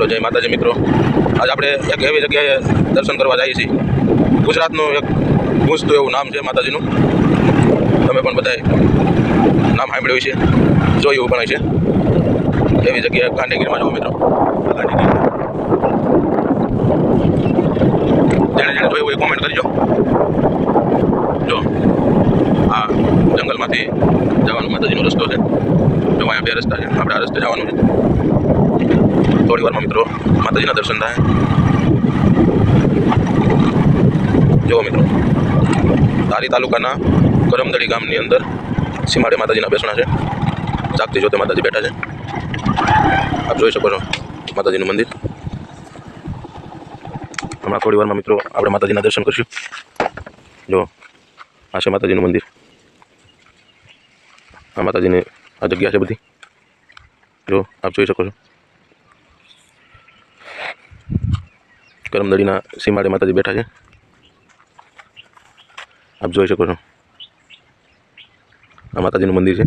જય માતાજી મિત્રો, આજ આપણે એક એવી જગ્યાએ દર્શન કરવા જઈએ છીએ. ગુજરાતનું એક ગુંજતું એવું નામ છે માતાજીનું. તમે પણ બધાએ નામ સાંભળ્યું છે, જોયું પણ છે. એવી જગ્યાએ ગાંધીગીરીમાં જાઓ મિત્રો. જેણે જેણે જોયું એ કોમેન્ટ કરજો. જો આ જંગલમાંથી જવાનો માતાજીનો રસ્તો છે. જો અહીંયા બે રસ્તા છે, આપણે આ રસ્તે જવાનું છે. થોડી વારમાં મિત્રો માતાજીના દર્શન થાય. જો મિત્રો, ધારી તાલુકાના કરમદડી ગામની અંદર સીમાડે માતાજીના બેસણા છે. જાગતી જોતે માતાજી બેઠા છે. આપ જોઈ શકો છો માતાજીનું મંદિર. હમણાં થોડી વારમાં મિત્રો આપણે માતાજીના દર્શન કરીશું. જો આ છે માતાજીનું મંદિર. આ માતાજીની આ જગ્યા છે બધી. જો આપ જોઈ શકો છો કરમદડીના સીમાડે માતાજી બેઠા છે. આપ જોઈ શકો છો આ માતાજીનું મંદિર છે.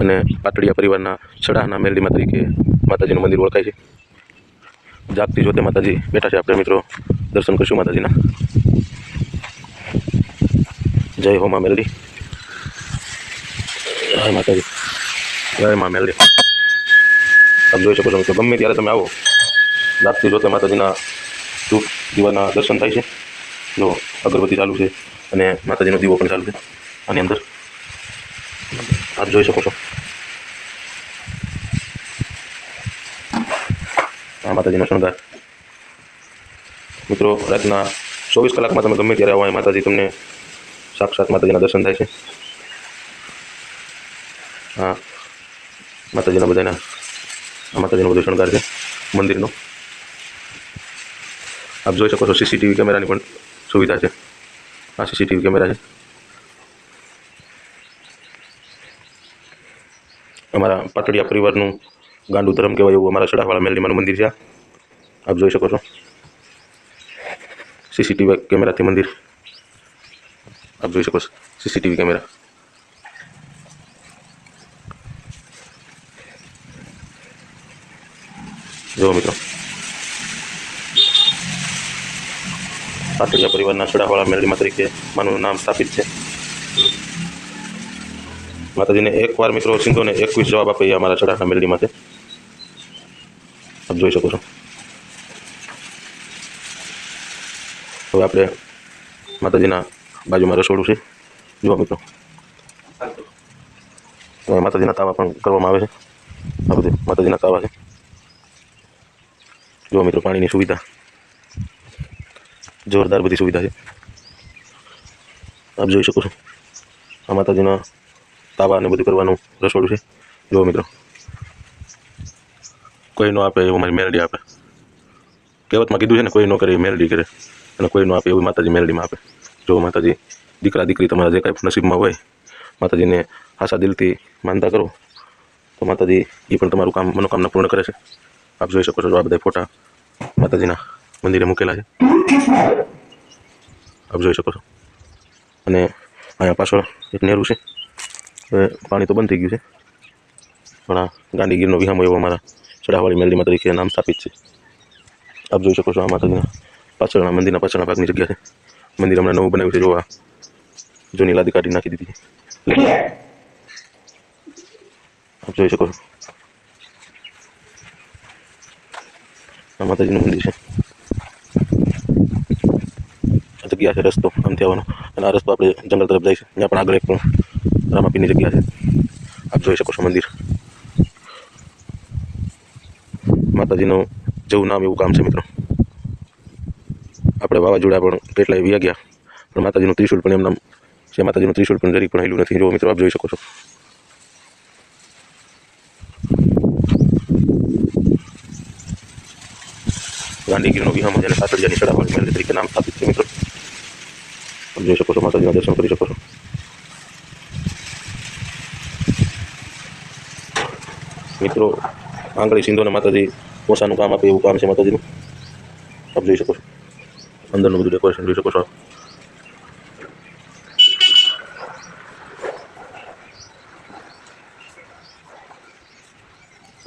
અને પાટડિયા પરિવારના છડાના મેલડીમાં તરીકે માતાજીનું મંદિર ઓળખાય છે. જાગતી જોતે માતાજી બેઠા છે. આપણે મિત્રો દર્શન કરીશું માતાજીના. જય હો મા મેલડી, જય માતાજી, જય મા મેલડી. આપ જોઈ શકો છો મિત્રો, ગમે ત્યારે તમે આવો જાગતી જોતે માતાજીના ધૂપ દીવાના દર્શન થાય છે. જો અગરબત્તી ચાલુ છે અને માતાજીનો દીવો પણ ચાલુ છે આની અંદર. આપ જોઈ શકો છો આ માતાજીનો શણગાર. મિત્રો રાતના 24 કલાકમાં તમે ગમે ત્યારે આવો અહીં માતાજી તમને સાક્ષાત માતાજીના દર્શન થાય છે. હા, માતાજીના બધાના આ માતાજીનો બધો શણગાર છે મંદિરનો. આપ જોઈ શકો છો સીસીટીવી કેમેરાની પણ સુવિધા છે. આ સીસીટીવી કેમેરા છે. અમારા પાટડિયા પરિવારનું ગાંડું ધર્મ કહેવાય એવું અમારા સડાવાળા મેલડીમાનું મંદિર છે. આપ જોઈ શકો છો સીસીટીવી કેમેરાથી મંદિર. આપ જોઈ શકો છો સીસીટીવી કેમેરા. જો મિત્રો, પાટડિયા પરિવારના સડાવાળા મેલડીમાં તરીકે માનું નામ સ્થાપિત છે. માતાજીને એકવાર મિત્રો સિંધોને 21 જવાબ આપે એ અમારા સડાના મેલડીમાં છે. આપ જોઈ શકો છો. હવે આપણે માતાજીના બાજુમાં રસોડું છે. જુઓ મિત્રો, માતાજીના તાવા પણ કરવામાં આવે છે. આ બધું માતાજીના તાવા છે. જુઓ મિત્રો, પાણીની સુવિધા જોરદાર બધી સુવિધા છે. આપ જોઈ શકો છો આ માતાજીના તાવા અને બધું કરવાનું રસોડું છે. જુઓ મિત્રો, કોઈ નો આપે એવું મારી મેલડી આપે. કહેવતમાં કીધું છે ને, કોઈ નો કરે એ મેલડી કરે, અને કોઈ નો આપે એવું માતાજી મેલડીમાં આપે. જો માતાજી દીકરા દીકરી તમારા જે કાંઈ નસીબમાં હોય માતાજીને આશા દિલથી માનતા કરો તો માતાજી એ પણ તમારું કામ મનોકામના પૂર્ણ કરે છે. આપ જોઈ શકો છો આ બધા ફોટા માતાજીના મંદિરે મૂકેલા છે. આપ જોઈ શકો છો. અને અહીંયા પાછળ એક નેરું છે. હવે પાણી તો બંધ થઈ ગયું છે, પણ આ ગાંધીગીરનો વિહામો એવો અમારા ચડાવાળી મેલડીમાં તરીકે નામ સ્થાપિત છે. આપ જોઈ શકો છો આ માતાજીના પાછળના મંદિરના પાછળના ભાગની જગ્યા છે. મંદિર હમણાં નવું બનાવ્યું છે. જો આ જૂની લાદી કાઢી નાખી દીધી. આપ જોઈ શકો છો આ માતાજીનું મંદિર છે. આ જગ્યા છે રસ્તો આમથી આવવાનો, અને આ રસ્તો આપણે જંગલ તરફ જાય છે. ત્યાં પણ આગળ એક રામાપીરની જગ્યા છે. આપ જોઈ શકો છો મંદિર. માતાજીનું જેવું નામ એવું કામ છે મિત્રો. આપણે વાવાઝોડા પણ કેટલાય વ્યા ગયા, પણ માતાજીનું ત્રિશુલ પણ એમ નામ છે. માતાજીનું ત્રિશુલ પણ જરીક પણ હેલું નથી. જો મિત્રો, આપ જોઈ શકો છો. ગાંધીગીરનો વિહામો જેને પાટડિયાની સડાવાળી મેલડી તરીકે નામ સ્થાપિત છે મિત્રો. આપ જોઈ શકો છો, માતાજીના દર્શન કરી શકો છો. મિત્રો, આંગળી સિંધોને માતાજી પોસાનું કામ આપે એવું કામ છે માતાજીનું. આપ જોઈ શકો છો અંદરનું બધું ડેકોરેશન જોઈ શકો છો.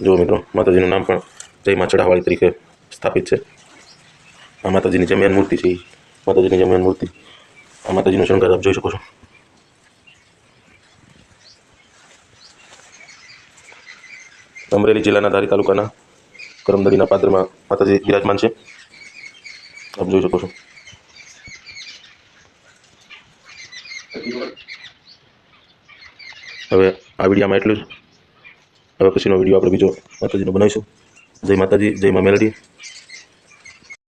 જો મિત્રો માતાજીનું નામ પણ જય માં ચઢાવાળી તરીકે સ્થાપિત છે. આ માતાજીની જે મેન મૂર્તિ છે એ માતાજીની જે મેન મૂર્તિ આ માતાજીનો શણગાર આપ જોઈ શકો છો. અમરેલી જિલ્લાના ધારી તાલુકાના કરમદડીના પાદરમાં માતાજી બિરાજમાન છે, આપ જોઈ શકો છો. હવે આ વિડીયોમાં એટલું જ. હવે પછીનો વિડીયો આપણે બીજો માતાજીનો બનાવીશું. જય માતાજી, જય મા મેલડી.